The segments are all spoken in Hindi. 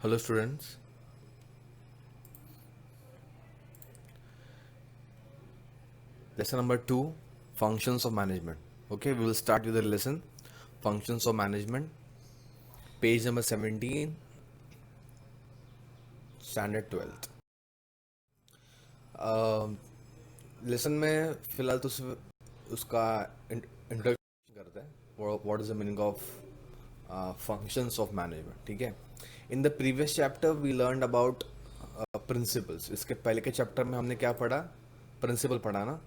Hello students, lesson number 2, functions of management. Okay, we will start with the lesson, functions of management, page number 17, standard 12th. Lesson में फिलहाल तो सिर्फ उसका इंट्रोडक्शन करते हैं, what is the meaning of functions of management. ठीक है, in the previous chapter we learn about principles. इसके पहले के चैप्टर में हमने क्या पढ़ा? प्रिंसिपल पढ़ा ना,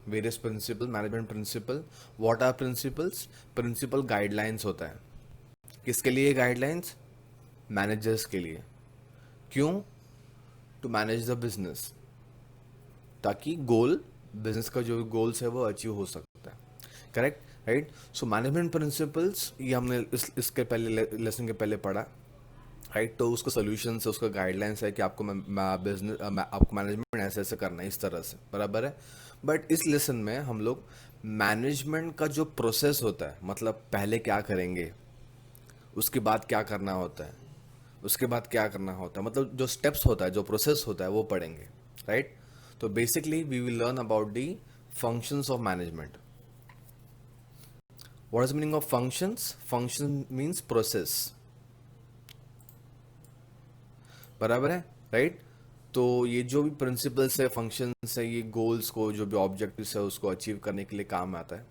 various principle, management principle. What are principles? Principle guidelines होता है. किसके लिए गाइडलाइंस? मैनेजर्स के लिए. क्यों? टू मैनेज द बिजनेस, ताकि गोल, बिजनेस का जो भी गोल्स है वो अचीव हो सकता है. Correct, right. So management principles ये हमने इसके पहले लेसन के पहले पढ़ा, राइट. तो उसका सोल्यूशन है, उसका गाइडलाइंस है कि आपको बिजनेस, आपको मैनेजमेंट ऐसे ऐसे करना है, इस तरह से, बराबर है. बट इस लेसन में हम लोग मैनेजमेंट का जो प्रोसेस होता है, मतलब पहले क्या करेंगे, उसके बाद क्या करना होता है, उसके बाद क्या करना होता है, मतलब जो स्टेप्स होता है, जो प्रोसेस होता है, वो पढ़ेंगे, राइट. तो basically we will learn about the functions of management. What is meaning of functions? Function means process, बराबर है, राइट. तो ये जो भी प्रिंसिपल्स है, फंक्शंस है, ये गोल्स को, जो भी ऑब्जेक्टिव्स है, उसको अचीव करने के लिए काम आता है,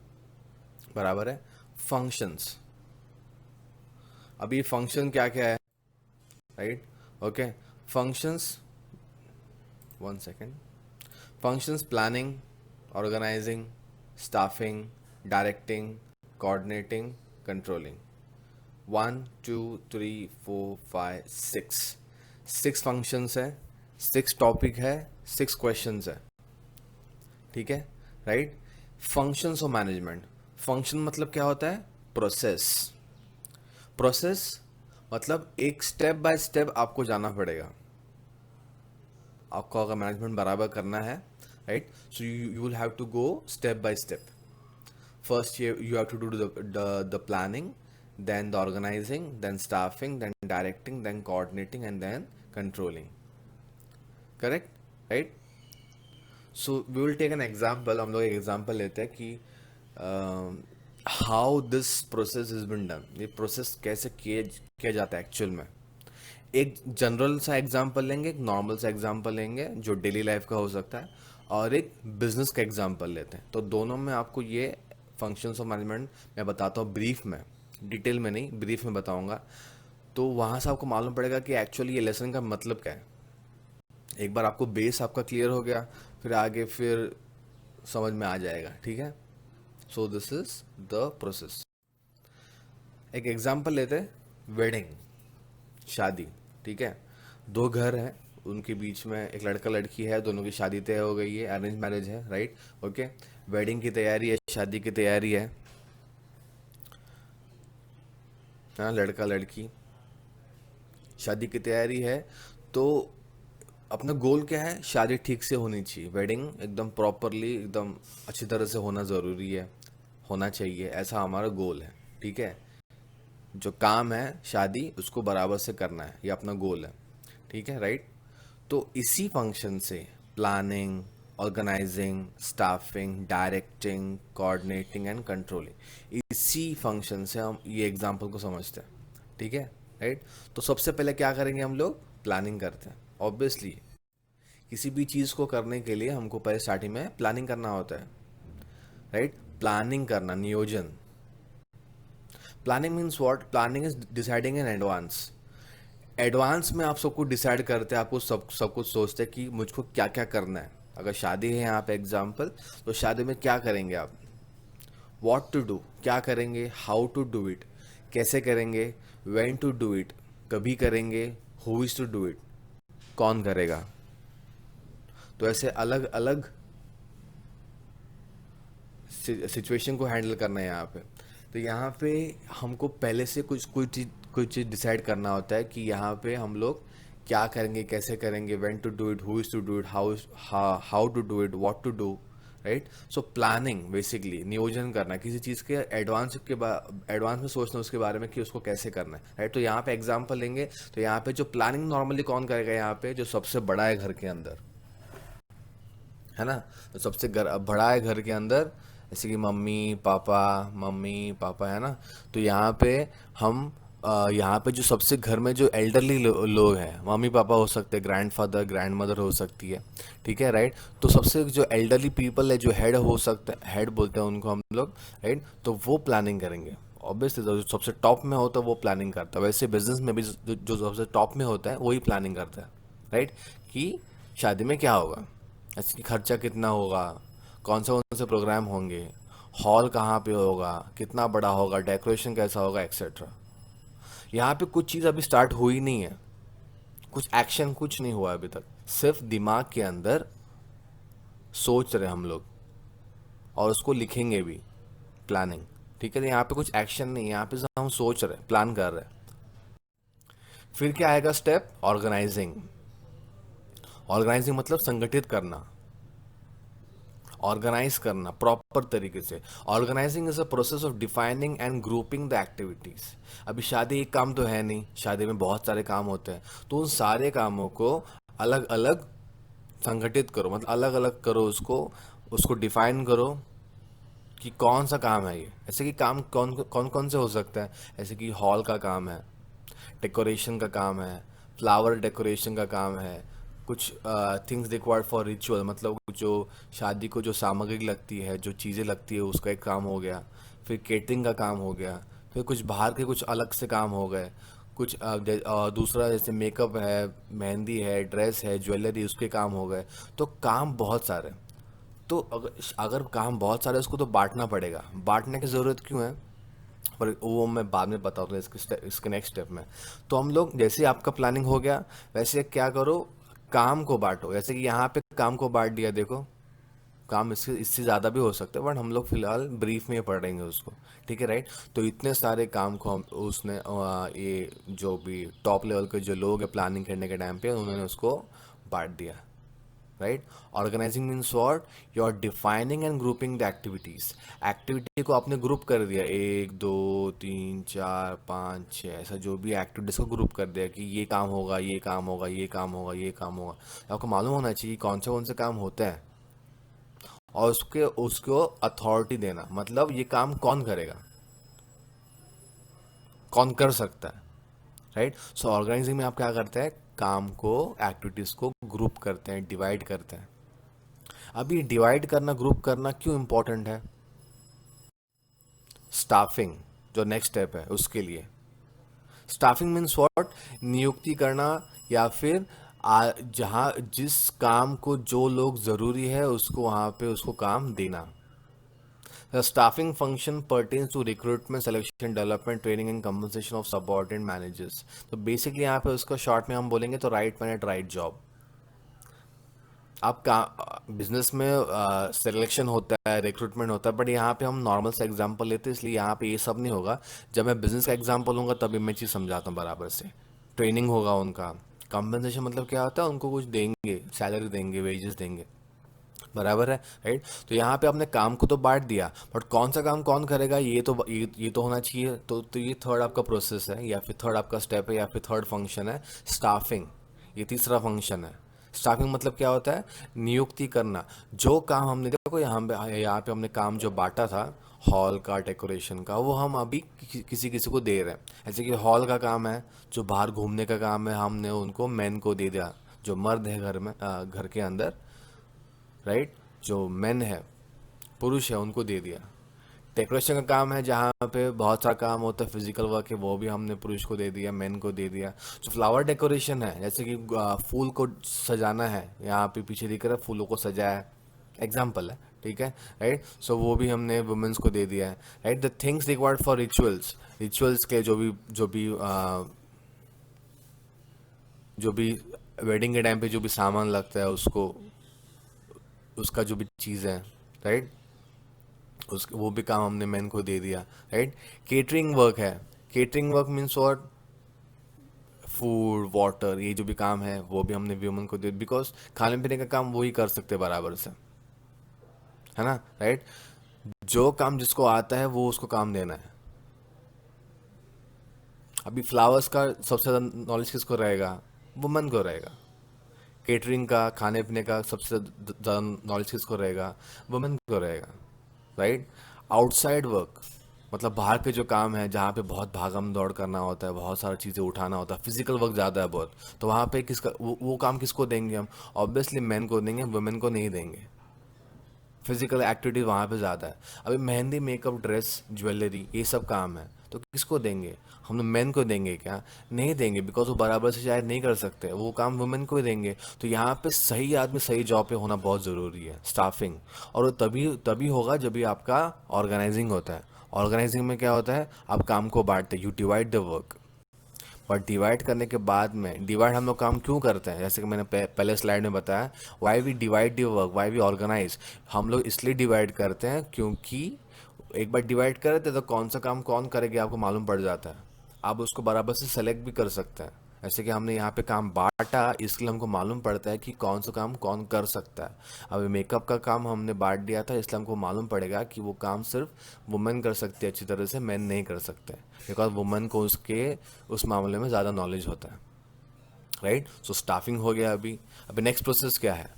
बराबर है. फंक्शंस, अभी फंक्शन क्या क्या है, right. Okay, functions, one second. Functions: planning, organising, staffing, directing, coordinating, controlling. 1 2 3 4 5 6 6 functions है, 6 टॉपिक है, 6 क्वेश्चंस है. ठीक है, right. Functions of management. Function मतलब क्या होता है? प्रोसेस. प्रोसेस मतलब एक स्टेप बाय स्टेप आपको जाना पड़ेगा, आपको अगर मैनेजमेंट बराबर करना है, right. So you will have to go step by step. First, you have to do the planning, then the organizing, then staffing, then directing, then coordinating, and then controlling. Correct, right? So we will take an example. हम लोग एक एग्जाम्पल लेते हैं कि how this process is been done. ये प्रोसेस कैसे किया जाता है एक्चुअल में. एक जनरल सा एग्जांपल लेंगे, एक नॉर्मल सा एग्जांपल लेंगे जो डेली लाइफ का हो सकता है, और एक बिजनेस का एग्जांपल लेते हैं. तो दोनों में आपको ये फंक्शंस ऑफ मैनेजमेंट मैं बताता हूँ ब्रीफ में, डिटेल में नहीं, ब्रीफ में बताऊंगा. तो वहाँ से आपको मालूम पड़ेगा कि एक्चुअली ये लेसन का मतलब क्या है. एक बार आपको बेस आपका क्लियर हो गया, फिर आगे फिर समझ में आ जाएगा. ठीक है. So this is the process. एक एग्जांपल लेते हैं, वेडिंग, शादी. ठीक है, दो घर हैं, उनके बीच में एक लड़का लड़की है, दोनों की शादी तय हो गई है, अरेंज मैरिज है, राइट. ओके, वेडिंग की तैयारी है, शादी की तैयारी है. हाँ, लड़का लड़की, शादी की तैयारी है. तो अपना गोल क्या है? शादी ठीक से होनी चाहिए, वेडिंग एकदम प्रॉपरली, एकदम अच्छी तरह से होना ज़रूरी है, होना चाहिए, ऐसा हमारा गोल है. ठीक है, जो काम है शादी, उसको बराबर से करना है, ये अपना गोल है. ठीक है, राइट. तो इसी फंक्शन से planning, organising, staffing, directing, coordinating and controlling, इसी फंक्शन से हम ये एग्जांपल को समझते हैं. ठीक है, राइट. तो सबसे पहले क्या करेंगे हम लोग? प्लानिंग करते हैं. ऑब्वियसली किसी भी चीज़ को करने के लिए हमको पहले स्टार्टिंग में प्लानिंग करना होता है, राइट. प्लानिंग करना, नियोजन. Planning means what? Planning is deciding in advance. Advance में आप सब कुछ डिसाइड करते हैं, आपको सब कुछ सोचते हैं कि मुझको क्या क्या करना है. अगर शादी है यहाँ पे एग्जाम्पल, तो शादी में क्या करेंगे आप? व्हाट टू डू, क्या करेंगे? हाउ टू डू इट, कैसे करेंगे? व्हेन टू डू इट, कभी करेंगे? Who is to do it, कौन करेगा? तो ऐसे अलग अलग सिचुएशन को हैंडल करना है यहाँ पे. तो यहाँ पे हमको पहले से कुछ चीज़ डिसाइड करना होता है कि यहाँ पे हम लोग क्या करेंगे, कैसे करेंगे, when to do it, who is to do it, how to do it, what to do, right. So planning basically नियोजन करना, किसी चीज़ के एडवांस में सोचना उसके बारे में कि उसको कैसे करना है, राइट। तो यहाँ पे एग्जांपल लेंगे, तो यहाँ पे जो प्लानिंग नॉर्मली कौन करेगा, यहाँ पे जो सबसे बड़ा है घर के अंदर, है ना। तो सबसे बड़ा है घर के अंदर, जैसे कि मम्मी पापा है ना। तो यहाँ पे हम यहाँ पे जो सबसे घर में जो एल्डरली लोग हैं, मम्मी पापा हो सकते हैं, ग्रैंडफादर ग्रैंड मदर हो सकती है, ठीक है, राइट। तो सबसे जो एल्डरली पीपल है, जो हेड हो सकते हैं, हेड बोलते हैं उनको हम लोग, राइट। तो वो प्लानिंग करेंगे। ऑब्वियसली जो सबसे टॉप में होता है वो प्लानिंग करता है। वैसे बिजनेस में भी जो सबसे टॉप में होता है वही प्लानिंग करता है, राइट। कि शादी में क्या होगा, ऐसे कि खर्चा कितना होगा, कौन से प्रोग्राम होंगे, हॉल कहाँ पे होगा, कितना बड़ा होगा, डेकोरेशन कैसा होगा, एक्सेट्रा। यहाँ पे कुछ चीज़ अभी स्टार्ट हुई नहीं है, कुछ एक्शन कुछ नहीं हुआ अभी तक, सिर्फ दिमाग के अंदर सोच रहे हम लोग, और उसको लिखेंगे भी, प्लानिंग, ठीक है। तो यहाँ पे कुछ एक्शन नहीं है, यहाँ पे सिर्फ हम सोच रहे, प्लान कर रहे हैं। फिर क्या आएगा स्टेप, ऑर्गेनाइजिंग। ऑर्गेनाइजिंग मतलब संगठित करना, ऑर्गेनाइज करना प्रॉपर तरीके से। Organising is a process of defining and grouping the activities. अभी शादी एक काम तो है नहीं, शादी में बहुत सारे काम होते हैं, तो उन सारे कामों को अलग अलग संगठित करो, मतलब अलग अलग करो, उसको उसको डिफाइन करो कि कौन सा काम है ये। ऐसे कि काम कौन कौन कौन से हो सकता है, ऐसे कि हॉल का काम है, डेकोरेशन का काम है, फ्लावर डेकोरेशन का काम है, कुछ थिंग्स रिक्वायर्ड फॉर रिचुअल, मतलब जो शादी को जो सामग्री लगती है, जो चीज़ें लगती है, उसका एक काम हो गया। फिर केटरिंग का काम हो गया। फिर कुछ बाहर के कुछ अलग से काम हो गए। कुछ दूसरा जैसे मेकअप है, मेहंदी है, ड्रेस है, ज्वेलरी, उसके काम हो गए। तो काम बहुत सारे। तो अगर अगर काम बहुत सारे, उसको तो बांटना पड़ेगा। बांटने की ज़रूरत क्यों है, पर वो मैं बाद में बताता हूँ इसके नेक्स्ट स्टेप में। तो हम लोग जैसे आपका प्लानिंग हो गया, वैसे क्या करो, काम को बांटो। जैसे कि यहाँ पे काम को बांट दिया, देखो काम इससे इससे ज़्यादा भी हो सकता है, बट हम लोग फिलहाल ब्रीफ में पढ़ेंगे उसको, ठीक है, राइट। तो इतने सारे काम को हम उसने ये जो भी टॉप लेवल के जो लोग हैं प्लानिंग करने के टाइम पे, उन्होंने उसको बांट दिया, right. Organising means what, you are defining and grouping the activities. Activity को आपने ग्रुप कर दिया, 1 2 3 4 5 6, ऐसा जो भी एक्टिविटीज को ग्रुप कर दिया कि ये काम होगा, ये काम होगा, ये काम होगा, ये काम होगा। आपको मालूम होना चाहिए कि कौन से काम होते हैं, और उसके उसको अथॉरिटी देना, मतलब ये काम कौन करेगा, कौन कर सकता है, राइट। सो ऑर्गेनाइजिंग में आप क्या करते हैं, काम को, एक्टिविटीज को ग्रुप करते हैं, डिवाइड करते हैं। अभी डिवाइड करना, ग्रुप करना क्यों इंपॉर्टेंट है, स्टाफिंग जो नेक्स्ट स्टेप है उसके लिए। स्टाफिंग मीन्स व्हाट, नियुक्ति करना, या फिर जहाँ जिस काम को जो लोग ज़रूरी है उसको वहाँ पे उसको काम देना। The staffing function pertains to recruitment, selection, development, training and compensation of subordinate managers. तो बेसिकली यहाँ पे उसको शॉर्ट में हम बोलेंगे तो right man eight right job. आपका बिजनेस में सिलेक्शन होता है, रिक्रूटमेंट होता है, बट यहाँ पे हम नॉर्मल से एग्जांपल लेते हैं, इसलिए यहाँ पे ये सब नहीं होगा। जब मैं बिजनेस का एग्जांपल लूँगा तभी मैं चीज़ समझाता हूँ बराबर से। ट्रेनिंग होगा उनका, कंपनसेशन मतलब क्या होता है, उनको कुछ देंगे, सैलरी देंगे, वेजेस देंगे, बराबर है, राइट। तो यहाँ पे आपने काम को तो बांट दिया, बट कौन सा काम कौन करेगा ये तो होना चाहिए। तो ये थर्ड आपका प्रोसेस है, या फिर थर्ड आपका स्टेप है, या फिर थर्ड फंक्शन है, स्टाफिंग। ये तीसरा फंक्शन है। स्टाफिंग मतलब क्या होता है, नियुक्ति करना। जो काम हमने, देखो यहाँ पे हमने काम जो बांटा था, हॉल का, डेकोरेशन का, वो हम अभी किसी किसी को दे रहे हैं। ऐसे कि हॉल का काम है, जो बाहर घूमने का काम है, हमने उनको मैन को दे दिया, जो मर्द है घर में, घर के अंदर, राइट। जो मेन है, पुरुष है, उनको दे दिया। डेकोरेशन का काम है, जहाँ पे बहुत सारा काम होता है, फिजिकल वर्क है, वो भी हमने पुरुष को दे दिया, मेन को दे दिया। जो फ्लावर डेकोरेशन है, जैसे कि फूल को सजाना है, यहाँ पे पीछे दिख रहा है फूलों को सजाया है, एग्जाम्पल है, ठीक है, राइट। सो वो भी हमने वुमेन्स को दे दिया है, right. The things required for rituals, rituals के जो भी वेडिंग के टाइम पे जो भी सामान लगता है, उसको, उसका जो भी चीज़ है, राइट, उस वो भी काम हमने मैन को दे दिया, राइट। केटरिंग वर्क है, केटरिंग वर्क मीन्स और फूड वाटर, ये जो भी काम है वो भी हमने व्यूमन को दे, बिकॉज खाने पीने का काम वही कर सकते हैं बराबर से, है ना, राइट। जो काम जिसको आता है वो उसको काम देना है। अभी फ्लावर्स का सबसे ज़्यादा नॉलेज किसको रहेगा? वुमन को रहेगा। केटरिंग का, खाने पीने का सबसे ज़्यादा नॉलेज किसको रहेगा? वुमेन को रहेगा, राइट। आउटसाइड वर्क, मतलब बाहर के जो काम है जहाँ पे बहुत भागम दौड़ करना होता है, बहुत सारी चीज़ें उठाना होता है, फिजिकल वर्क ज़्यादा है बहुत, तो वहाँ पे किसका वो काम किसको देंगे हम? ऑब्वियसली मेन को देंगे, वुमेन को नहीं देंगे। फिजिकल एक्टिविटी वहाँ पे ज़्यादा है। अभी मेहंदी, मेकअप, ड्रेस, ज्वेलरी, ये सब काम है, तो किसको देंगे? हम लोग मेन को देंगे क्या? नहीं देंगे, बिकॉज वो बराबर से शायद नहीं कर सकते, वो काम वुमेन को ही देंगे। तो यहाँ पे सही आदमी सही जॉब पे होना बहुत ज़रूरी है, स्टाफिंग। और वो तभी तभी होगा जब भी आपका ऑर्गेनाइजिंग होता है। ऑर्गेनाइजिंग में क्या होता है? आप काम को बांटते, यू डिवाइड द वर्क। और डिवाइड करने के बाद में, डिवाइड हम लोग काम क्यों करते हैं, जैसे कि मैंने पहले स्लाइड में बताया, why we divide the work, why we organise. हम लोग इसलिए डिवाइड करते हैं क्योंकि एक बार डिवाइड कर देते तो कौन सा काम कौन करेगा आपको मालूम पड़ जाता है। आप उसको बराबर से सेलेक्ट भी कर सकते हैं। ऐसे कि हमने यहाँ पे काम बांटा, इसलिए हमको मालूम पड़ता है कि कौन सा काम कौन कर सकता है। अभी मेकअप का काम हमने बांट दिया था, इसलिए हमको मालूम पड़ेगा कि वो काम सिर्फ वुमेन कर सकती है अच्छी तरह से, मैन नहीं कर सकते, बिकॉज वुमेन को उसके उस मामले में ज़्यादा नॉलेज होता है, राइट। सो स्टाफिंग हो गया। अभी नेक्स्ट प्रोसेस क्या है?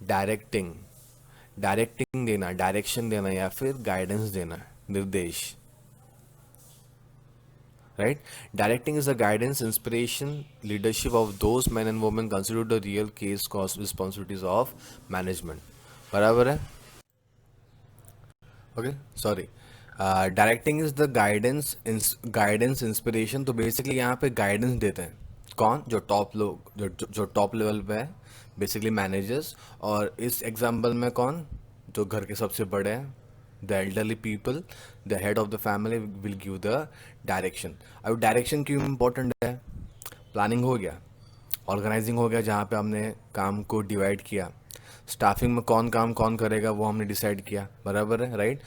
डायरेक्टिंग। डायरेक्टिंग देना, डायरेक्शन देना या फिर गाइडेंस देना, निर्देश, right? Directing is the guidance, inspiration, leadership of those men and women considered the real case cost responsibilities of management. बराबर है? Okay, sorry. Directing is the guidance inspiration. तो बेसिकली यहाँ पे गाइडेंस देते हैं कौन? जो टॉप लोग, जो टॉप लेवल पे है, बेसिकली मैनेजर्स। और इस एग्जाम्पल में कौन? जो घर के सबसे बड़े हैं, the elderly people, the head of the family will give the direction. अब डायरेक्शन क्यों इम्पोर्टेंट है? प्लानिंग हो गया, ऑर्गेनाइजिंग हो गया जहाँ पे हमने काम को डिवाइड किया, स्टाफिंग में कौन काम कौन करेगा वो हमने डिसाइड किया, बराबर है, राइट।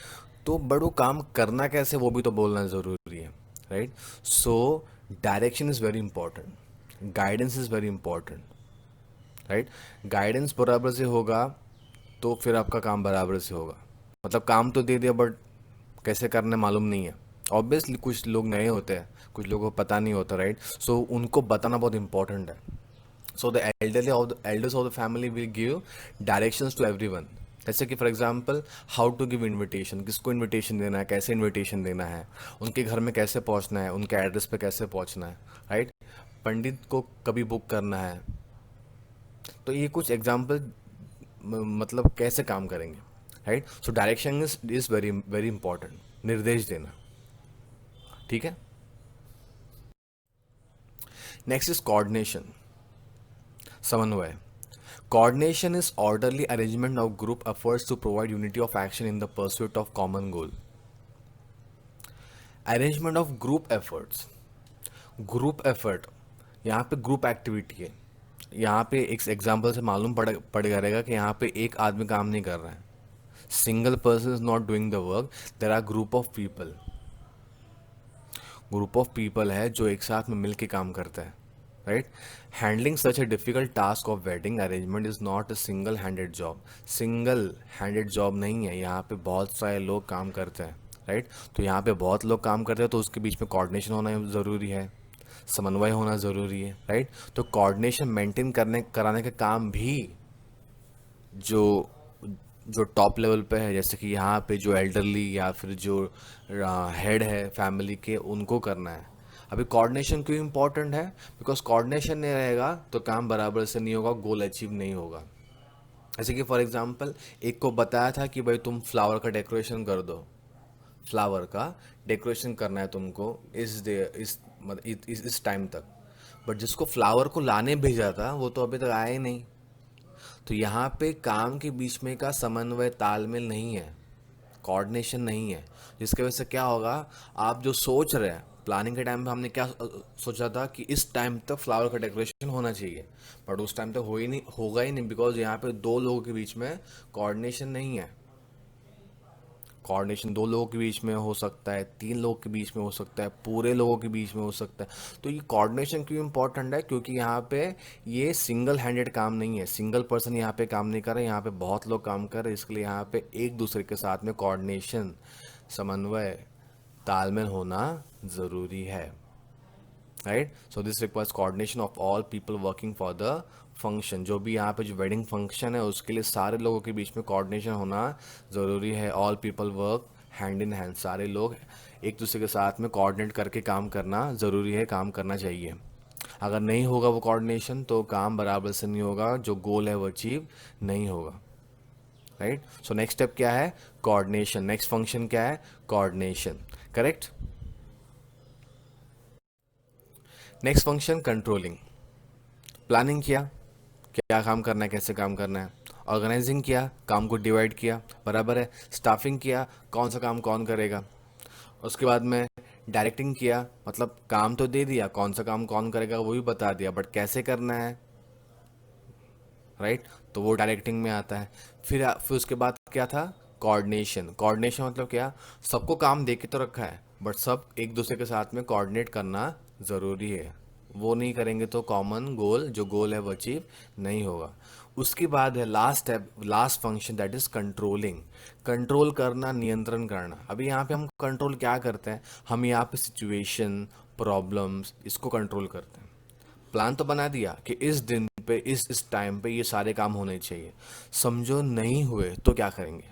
तो बड़ो काम करना कैसे वो भी तो बोलना ज़रूरी है, right. So direction is very important, guidance is very important, right. Guidance बराबर से होगा तो फिर आपका काम बराबर से होगा। मतलब काम तो दे दिया बट कैसे करने मालूम नहीं है। ऑब्वियसली कुछ लोग नए होते हैं, कुछ लोगों को पता नहीं होता, राइट। सो उनको बताना बहुत इंपॉर्टेंट है। So the elders of the family will give directions to everyone। जैसे कि for example, how to give invitation, किसको इन्विटेशन देना है, कैसे इन्विटेशन देना है, उनके घर में कैसे पहुंचना है, उनके एड्रेस पे कैसे पहुंचना है, राइट। पंडित को कभी बुक करना है। तो ये कुछ एग्जाम्पल, मतलब कैसे काम करेंगे, right. So direction is very very important, निर्देश देना, ठीक है। नेक्स्ट इज कोऑर्डिनेशन, समन्वय। Coordination is orderly arrangement of group efforts to provide unity of action in the pursuit of common goal. Arrangement of group efforts. Group effort, यहाँ पे ग्रुप एक्टिविटी है। यहाँ पे एक एग्जांपल से मालूम पड़ रहेगा कि यहाँ पे एक आदमी काम नहीं कर रहा है, single person is not doing the work, there are group of people. Group of people है जो एक साथ में मिल के काम करता है, right. Handling such a difficult task of wedding arrangement is not a single handed job. Single handed job नहीं है, यहाँ पे बहुत सारे लोग काम करते हैं, राइट। तो यहाँ पे बहुत लोग काम करते हैं, तो उसके बीच में कोऑर्डिनेशन होना ज़रूरी है, समन्वय होना ज़रूरी है, राइट। तो कोऑर्डिनेशन मेंटेन कराने का काम भी जो जो टॉप लेवल पे है, जैसे कि यहाँ पे जो एल्डरली या फिर जो हेड है फैमिली के, उनको करना है। अभी कोऑर्डिनेशन क्यों इंपॉर्टेंट है? बिकॉज कोऑर्डिनेशन नहीं रहेगा तो काम बराबर से नहीं होगा, गोल अचीव नहीं होगा। जैसे कि फॉर एग्जांपल, एक को बताया था कि भाई तुम फ्लावर का डेकोरेशन कर दो, फ्लावर का डेकोरेशन करना है तुमको इस टाइम तक, बट जिसको फ्लावर को लाने भेजा था वो तो अभी तक आया ही नहीं। तो यहाँ पे काम के बीच में का समन्वय, तालमेल नहीं है, कोऑर्डिनेशन नहीं है, जिसकी वजह से क्या होगा, आप जो सोच रहे हैं प्लानिंग के टाइम पे, हमने क्या सोचा था कि इस टाइम तक फ्लावर का डेकोरेशन होना चाहिए, बट उस टाइम तक होगा ही नहीं, बिकॉज यहाँ पे दो लोगों के बीच में कोऑर्डिनेशन नहीं है। कोऑर्डिनेशन दो लोगों के बीच में हो सकता है, तीन लोगों के बीच में हो सकता है, पूरे लोगों के बीच में हो सकता है। तो ये कोऑर्डिनेशन क्यों इंपॉर्टेंट है? क्योंकि यहाँ पे ये सिंगल हैंडेड काम नहीं है, सिंगल पर्सन यहाँ पे काम नहीं कर रहे, यहाँ पे बहुत लोग काम कर रहे हैं। इसके लिए यहाँ पे एक दूसरे के साथ में कोऑर्डिनेशन, समन्वय, तालमेल होना ज़रूरी है। Right, so this requires coordination of all people working for the function. जो भी यहाँ पे जो वेडिंग फंक्शन है उसके लिए सारे लोगों के बीच में कोऑर्डिनेशन होना ज़रूरी है। All people work hand in hand, सारे लोग एक दूसरे के साथ में कोऑर्डिनेट करके काम करना ज़रूरी है, काम करना चाहिए। अगर नहीं होगा वो कोऑर्डिनेशन तो काम बराबर से नहीं होगा, जो गोल है वो अचीव नहीं होगा। राइट, सो नेक्स्ट स्टेप क्या है? कोऑर्डिनेशन। नेक्स्ट फंक्शन क्या है? Coordination. Correct. Next function controlling. Planning किया, क्या काम करना है, कैसे काम करना है। ऑर्गेनाइजिंग किया, काम को डिवाइड किया, बराबर है। स्टाफिंग किया, कौन सा काम कौन करेगा। उसके बाद में डायरेक्टिंग किया, मतलब काम तो दे दिया, कौन सा काम कौन करेगा वो भी बता दिया, बट कैसे करना है, राइट, तो वो डायरेक्टिंग में आता है। फिर उसके बाद क्या था? कोऑर्डिनेशन। कोऑर्डिनेशन मतलब क्या? सबको काम दे के तो रखा है, बट सब एक दूसरे के साथ में कोऑर्डिनेट करना ज़रूरी है। वो नहीं करेंगे तो कॉमन गोल, जो गोल है वो अचीव नहीं होगा। उसके बाद है last step, last function, that is controlling. Control करना, नियंत्रण करना। अभी यहाँ पे हम कंट्रोल क्या करते हैं? हम यहाँ पे सिचुएशन, प्रॉब्लम्स, इसको कंट्रोल करते हैं। प्लान तो बना दिया कि इस दिन पे इस टाइम पे ये सारे काम होने चाहिए। समझो नहीं हुए तो क्या करेंगे?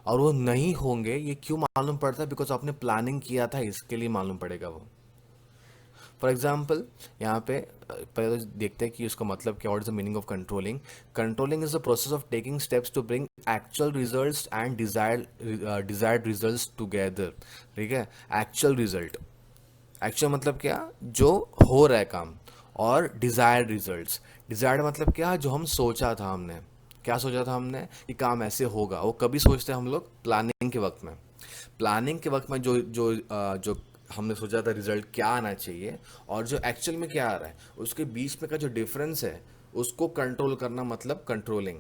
और वो नहीं होंगे ये क्यों मालूम पड़ता है? बिकॉज आपने प्लानिंग किया था, इसके लिए मालूम पड़ेगा वो। फॉर एग्जाम्पल यहाँ पे पहले तो देखते हैं कि उसका मतलब क्या, what is the meaning of controlling. Controlling is the process of taking steps to bring actual results and desired results together. ठीक है, एक्चुअल रिजल्ट, एक्चुअल मतलब क्या? जो हो रहा है काम, और डिजायर्ड रिजल्ट्स। डिजायर्ड मतलब क्या? जो हम सोचा था हमने, क्या सोचा था हमने कि काम ऐसे होगा। वो कभी सोचते हैं हम लोग? प्लानिंग के वक्त में। प्लानिंग के वक्त में जो हमने सोचा था रिजल्ट क्या आना चाहिए, और जो एक्चुअल में क्या आ रहा है, उसके बीच में का जो डिफरेंस है उसको कंट्रोल करना, मतलब कंट्रोलिंग।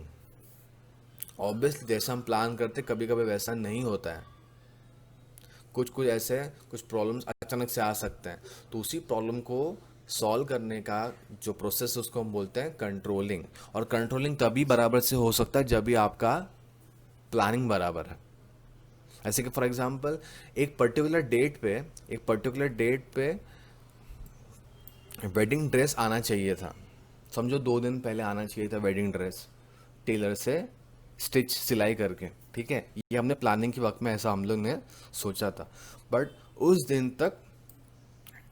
ऑब्वियसली जैसा हम प्लान करते कभी कभी वैसा नहीं होता है, कुछ कुछ ऐसे कुछ प्रॉब्लम्स अचानक से आ सकते हैं। तो उसी प्रॉब्लम को सॉल्व करने का जो प्रोसेस है उसको हम बोलते हैं कंट्रोलिंग। और कंट्रोलिंग तभी बराबर से हो सकता है जब भी आपका प्लानिंग बराबर है। ऐसे कि फॉर एग्जांपल एक पर्टिकुलर डेट पे वेडिंग ड्रेस आना चाहिए था। समझो 2 दिन पहले आना चाहिए था वेडिंग ड्रेस, टेलर से स्टिच सिलाई करके। ठीक है, ये हमने प्लानिंग के वक्त में ऐसा हम लोग ने सोचा था, बट उस दिन तक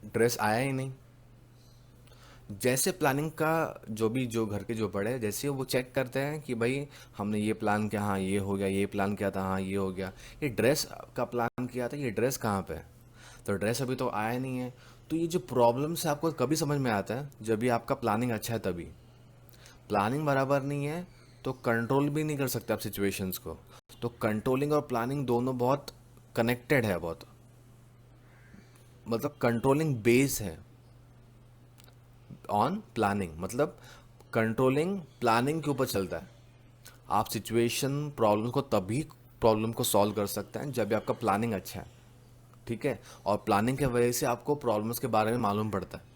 ड्रेस आया ही नहीं। जैसे प्लानिंग का जो घर के जो बड़े हैं, जैसे वो चेक करते हैं कि भाई हमने ये प्लान किया, हाँ ये हो गया, ये प्लान किया था, हाँ ये हो गया, ये ड्रेस का प्लान किया था, ये ड्रेस कहाँ पे है? तो ड्रेस अभी तो आया नहीं है। तो ये जो प्रॉब्लम्स है आपको कभी समझ में आता है जब भी आपका प्लानिंग अच्छा है तभी। प्लानिंग बराबर नहीं है तो कंट्रोल भी नहीं कर सकते आप सिचुएशंस को। तो कंट्रोलिंग और प्लानिंग दोनों बहुत कनेक्टेड है, बहुत, मतलब कंट्रोलिंग बेस है ऑन प्लानिंग। मतलब कंट्रोलिंग प्लानिंग के ऊपर चलता है। आप सिचुएशन प्रॉब्लम को तभी प्रॉब्लम को सॉल्व कर सकते हैं जब भी आपका प्लानिंग अच्छा है। ठीक है, और प्लानिंग की वजह से आपको प्रॉब्लम्स के बारे में मालूम पड़ता है।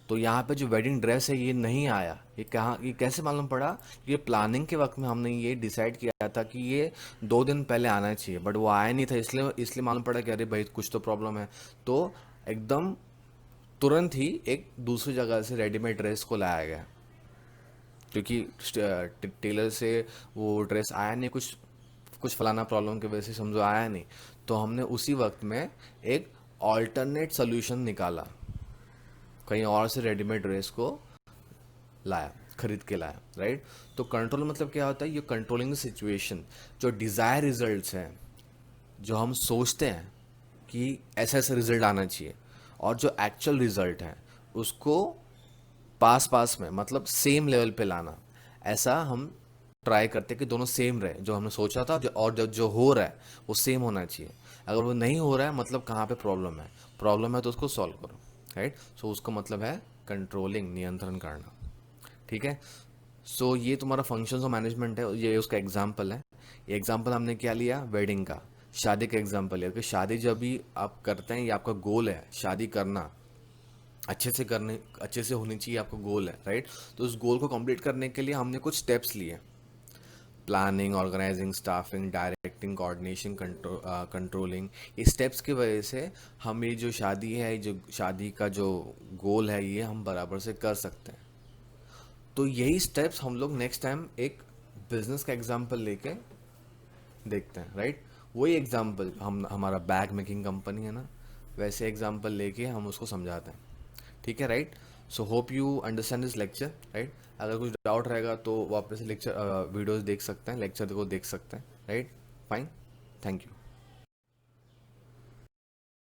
तो यहाँ पे जो वेडिंग ड्रेस है ये नहीं आया, ये कहाँ, ये कैसे मालूम पड़ा? ये प्लानिंग के वक्त में हमने ये डिसाइड किया था कि ये 2 दिन पहले आना चाहिए, बट वो आया नहीं था, इसलिए इसलिए मालूम पड़ा कि अरे भाई कुछ तो प्रॉब्लम है। तो एकदम तुरंत ही एक दूसरी जगह से रेडीमेड ड्रेस को लाया गया, क्योंकि टेलर से वो ड्रेस आया नहीं, कुछ कुछ फलाना प्रॉब्लम की वजह से समझो आया नहीं। तो हमने उसी वक्त में एक ऑल्टरनेट सोल्यूशन निकाला, कहीं और से रेडीमेड ड्रेस को लाया, खरीद के लाया। राइट, तो कंट्रोल मतलब क्या होता है? ये कंट्रोलिंग सिचुएशन। जो डिज़ायर रिजल्ट्स हैं, जो हम सोचते हैं कि ऐसा ऐसा रिजल्ट आना चाहिए, और जो एक्चुअल रिजल्ट है उसको पास पास में, मतलब सेम लेवल पे लाना। ऐसा हम ट्राई करते हैं कि दोनों सेम रहे, जो हमने सोचा था और जो हो रहा है वो सेम होना चाहिए। अगर वो नहीं हो रहा है मतलब कहाँ पे प्रॉब्लम है, प्रॉब्लम है तो उसको सॉल्व करो। राइट, सो उसका मतलब है कंट्रोलिंग, नियंत्रण करना। ठीक है, सो ये तुम्हारा फंक्शंस ऑफ मैनेजमेंट है, ये उसका एग्जाम्पल है। ये एग्जाम्पल हमने क्या लिया? वेडिंग का। शादी का एग्जांपल है कि शादी जब भी आप करते हैं, ये आपका गोल है शादी करना, अच्छे से होनी चाहिए, आपका गोल है, राइट? तो उस गोल को कंप्लीट करने के लिए हमने कुछ स्टेप्स लिए, planning, organising, staffing, directing, coordination, controlling. ये स्टेप्स की वजह से हम ये जो शादी है, जो शादी का जो गोल है, ये हम बराबर से कर सकते हैं। तो यही स्टेप्स हम लोग नेक्स्ट टाइम एक बिजनेस का एग्जांपल लेके देखते हैं, राइट? वही एग्जांपल, हम हमारा बैग मेकिंग कंपनी है ना, वैसे एग्जांपल लेके हम उसको समझाते हैं, ठीक है, right? So hope you understand this lecture, right? अगर कुछ डाउट रहेगा तो वापस से लेक्चर वीडियोस देख सकते हैं, लेक्चर को देख सकते हैं, राइट? Fine, thank you.